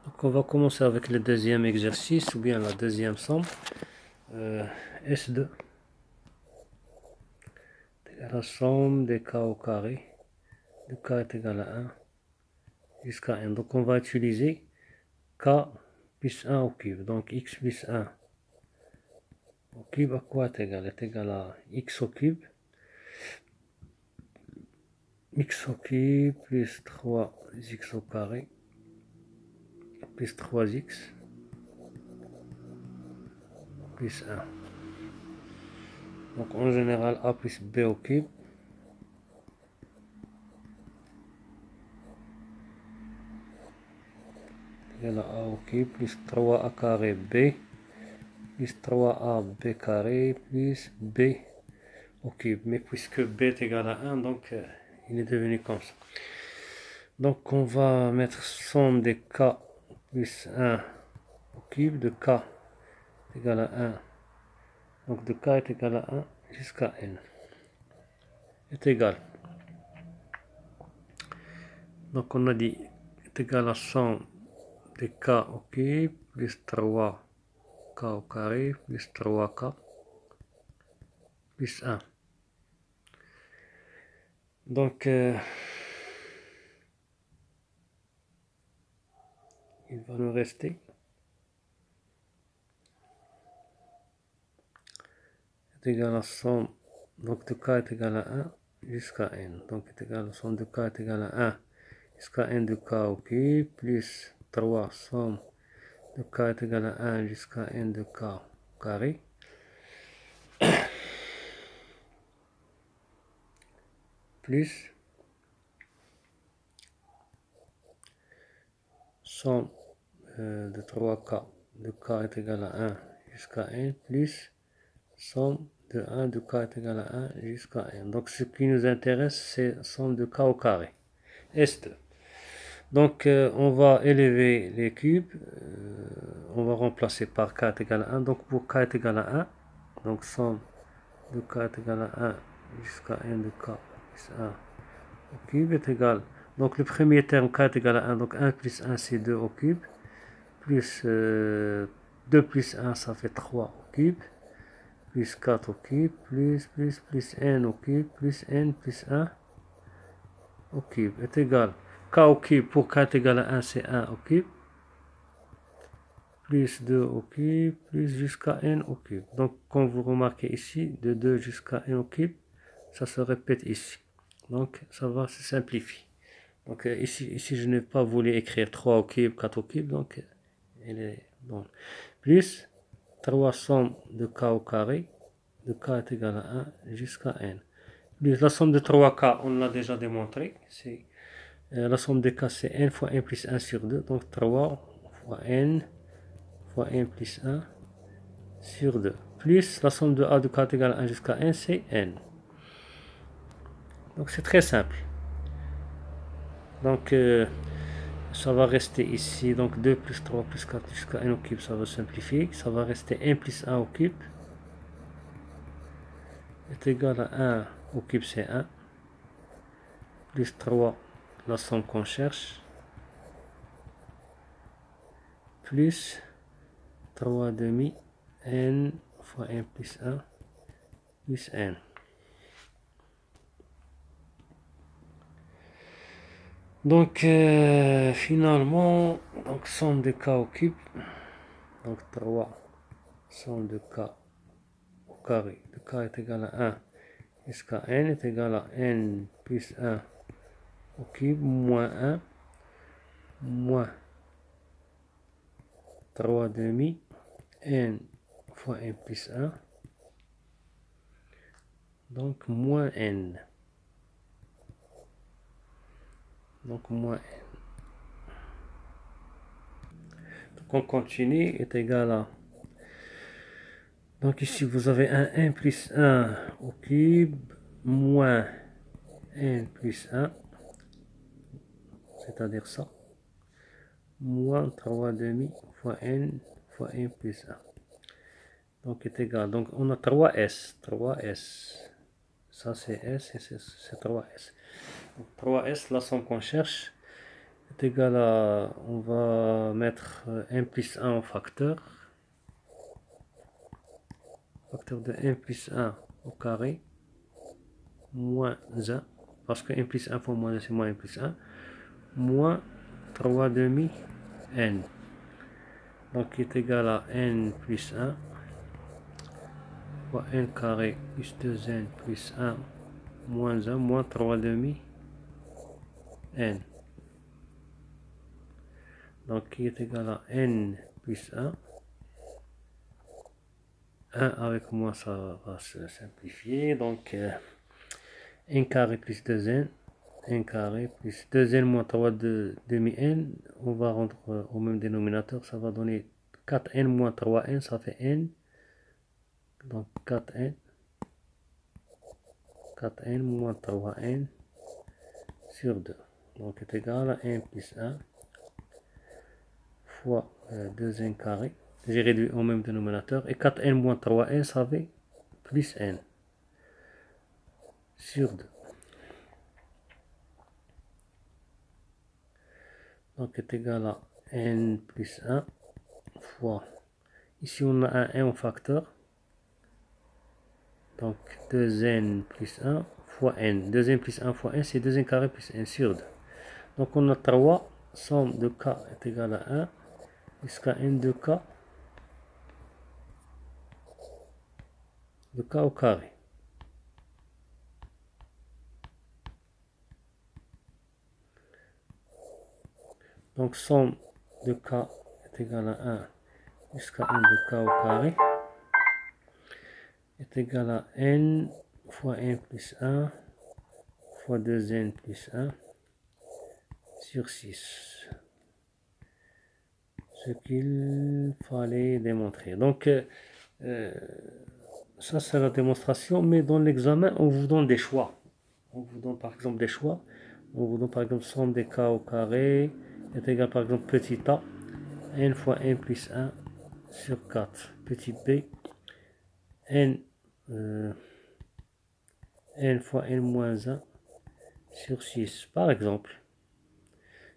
Donc on va commencer avec le deuxième exercice ou bien la deuxième somme. S2 est la somme des k au carré de k est égal à 1 jusqu'à n. Donc on va utiliser k plus 1 au cube. Donc x plus 1 au cube à quoi est égal? Est égal à x au cube. X au cube plus 3x au carré plus 3x plus 1. Donc en général a plus b au cube égal à a au cube plus 3a carré b plus 3ab carré plus b au cube. Mais puisque b est égal à 1, donc il est devenu comme ça. Donc on va mettre somme de k plus 1 au cube de k est égal à 1. Donc de k est égal à 1 jusqu'à n est égal. Donc on a dit est égal à somme de k au cube plus 3k au carré plus 3k plus 1. Donc il va nous rester est égal à somme donc de k est égal à 1 jusqu'à n. Donc est égal à somme de k est égal à 1 jusqu'à n de k au cube plus 3 somme de k est égal à 1 jusqu'à n de k au carré plus somme de 3k de k est égal à 1 jusqu'à n plus somme de 1 de k est égal à 1 jusqu'à n. Donc ce qui nous intéresse c'est somme de k au carré. S2. Donc on va élever les cubes, on va remplacer par k est égal à 1. Donc pour k est égal à 1, donc somme de k est égal à 1 jusqu'à n de k plus 1 au cube est égal. Donc le premier terme k est égal à 1, donc 1 plus 1 c'est 2 au cube, plus 2 plus 1 ça fait 3 au cube, plus 4 au cube, plus n au cube, plus n plus 1 au cube est égal. K au cube pour k est égal à 1 c'est 1 au cube, plus 2 au cube, plus jusqu'à n au cube. Donc comme vous remarquez ici, de 2 jusqu'à n au cube, ça se répète ici. Donc ça va se simplifier. Donc ici je n'ai pas voulu écrire 3 au cube, 4 au cube, donc elle est bon. Plus 3 somme de k au carré, de k est égal à 1 jusqu'à n. Plus la somme de 3k, on l'a déjà démontré, c'est la somme de k c'est n fois n plus 1 sur 2, donc 3 fois n fois n plus 1 sur 2. Plus la somme de a de k est égale à 1 jusqu'à n, c'est n. Donc c'est très simple. Donc ça va rester ici, donc 2 plus 3 plus 4 jusqu'à n au cube, ça va simplifier. Ça va rester n plus 1 au cube est égal à 1 au cube, c'est 1. Plus 3, la somme qu'on cherche. Plus 3 demi n fois n plus 1 plus n. Donc finalement, donc somme de k au cube, donc 3 somme de k au carré de k est égal à 1 jusqu'à n est égal à n plus 1 au cube moins 1 moins 3 demi n fois n plus 1, donc moins n. Donc moins n. Donc on continue, est égal à... Donc ici vous avez un n plus 1 au cube moins n plus 1, c'est-à-dire ça, moins 3 demi fois n plus 1. Donc est égal, donc on a 3s, ça c'est s et c'est 3s. Donc 3s, la somme qu'on cherche, est égal à, on va mettre n plus 1 au facteur. Facteur de n plus 1 au carré, moins 1, parce que n plus 1 fois moins 1, c'est moins n plus 1, moins 3 demi n. Donc, qui est égal à n plus 1 fois n carré plus 2n plus 1 moins 1 moins 3 demi n. Donc, qui est égal à n plus 1. 1 avec moins, ça va se simplifier. Donc, n carré plus 2n. n carré plus 2n moins 3 de demi n. On va rendre au même dénominateur. Ça va donner 4n moins 3n. Ça fait n. Donc, 4n. 4n moins 3n sur 2. Donc, est égal à n plus 1 fois 2n carré. J'ai réduit au même dénominateur. Et 4n moins 3n, ça fait plus n sur 2. Donc, est égal à n plus 1 fois, ici on a un n en facteur. Donc, 2n plus 1 fois n. 2n plus 1 fois n, c'est 2n carré plus n sur 2. Donc, on a 3. Somme de k est égal à 1 jusqu'à n de k au carré. Donc, somme de k est égal à 1 jusqu'à n de k au carré est égal à n fois n plus 1 fois 2n plus 1 sur 6. Ce qu'il fallait démontrer. Donc, ça c'est la démonstration, mais dans l'examen, on vous donne des choix. On vous donne par exemple des choix. On vous donne par exemple somme des k au carré est égal par exemple petit a, n fois n plus 1 sur 4. Petit b, n fois n moins 1 sur 6. Par exemple,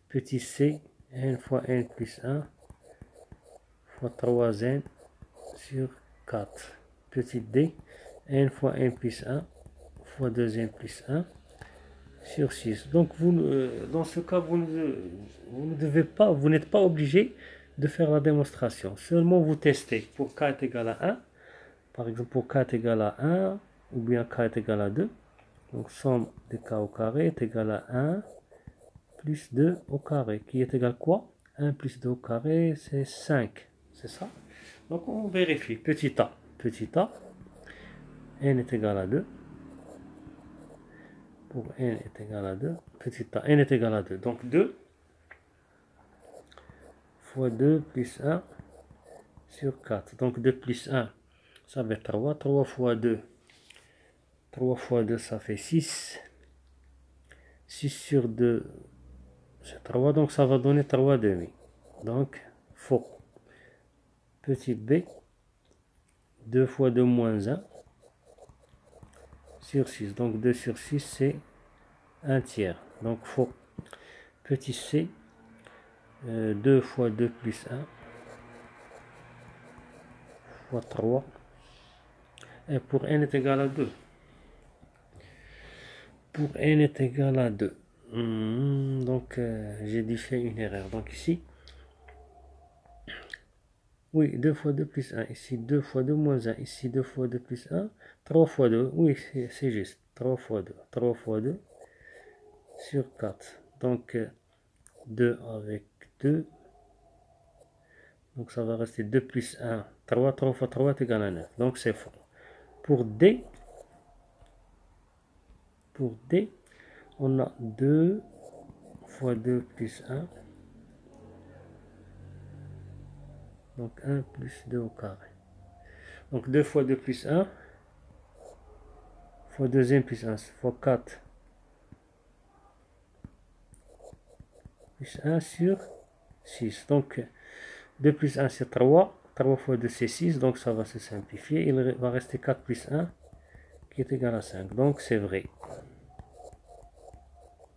petit c, n fois n plus 1 fois 3n sur 4. Petit d, n fois n plus 1 fois 2n plus 1 sur 6. Donc, dans ce cas, vous ne devez pas, vous n'êtes pas obligé de faire la démonstration. Seulement, vous testez pour k est égal à 1. Par exemple, pour k est égal à 1, ou bien k est égal à 2. Donc, somme de k au carré est égal à 1 plus 2 au carré. Qui est égal à quoi? 1 plus 2 au carré, c'est 5. C'est ça? Donc, on vérifie. Petit a. Petit a. N est égal à 2. Pour n est égal à 2. Petit a. N est égal à 2. Donc, 2 fois 2 plus 1 sur 4. Donc, 2 plus 1, ça fait 3. 3 fois 2. 3 fois 2, ça fait 6. 6 sur 2, c'est 3. Donc, ça va donner 3 demi. Donc, faux. Petit b. 2 fois 2 moins 1 sur 6. Donc 2 sur 6, c'est 1 tiers. Donc faux. Petit c. 2 fois 2 plus 1 fois 3. Et pour n est égal à 2. Pour n est égal à 2. Donc j'ai dû faire une erreur. Donc ici. Oui, 2 fois 2 plus 1. Ici 2 fois 2 moins 1. Ici 2 fois 2 plus 1. 3 fois 2. Oui, c'est juste. 3 fois 2. 3 fois 2 sur 4. Donc 2 avec 2. Donc ça va rester 2 plus 1. 3. 3 fois 3 est égal à 9. Donc c'est faux. Pour D, on a 2 fois 2 plus 1. Donc 1 plus 2 au carré. Donc 2 fois 2 plus 1 fois 2n plus 1 fois 4 plus 1 sur 6. Donc 2 plus 1 c'est 3. 3 fois 2 c'est 6. Donc ça va se simplifier. Il va rester 4 plus 1 qui est égal à 5. Donc c'est vrai.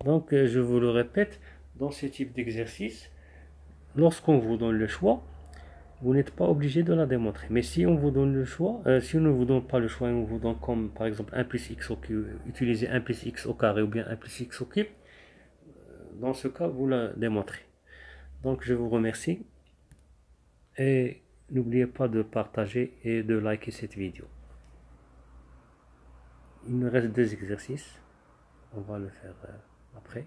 Donc je vous le répète, dans ce type d'exercice, lorsqu'on vous donne le choix, vous n'êtes pas obligé de la démontrer. Mais si on vous donne le choix, si on ne vous donne pas le choix et on vous donne comme par exemple 1 plus x au cube, utilisez 1 plus x au carré ou bien 1 plus x au cube, dans ce cas, vous la démontrez. Donc je vous remercie et n'oubliez pas de partager et de liker cette vidéo. Il nous reste 2 exercices, on va le faire après.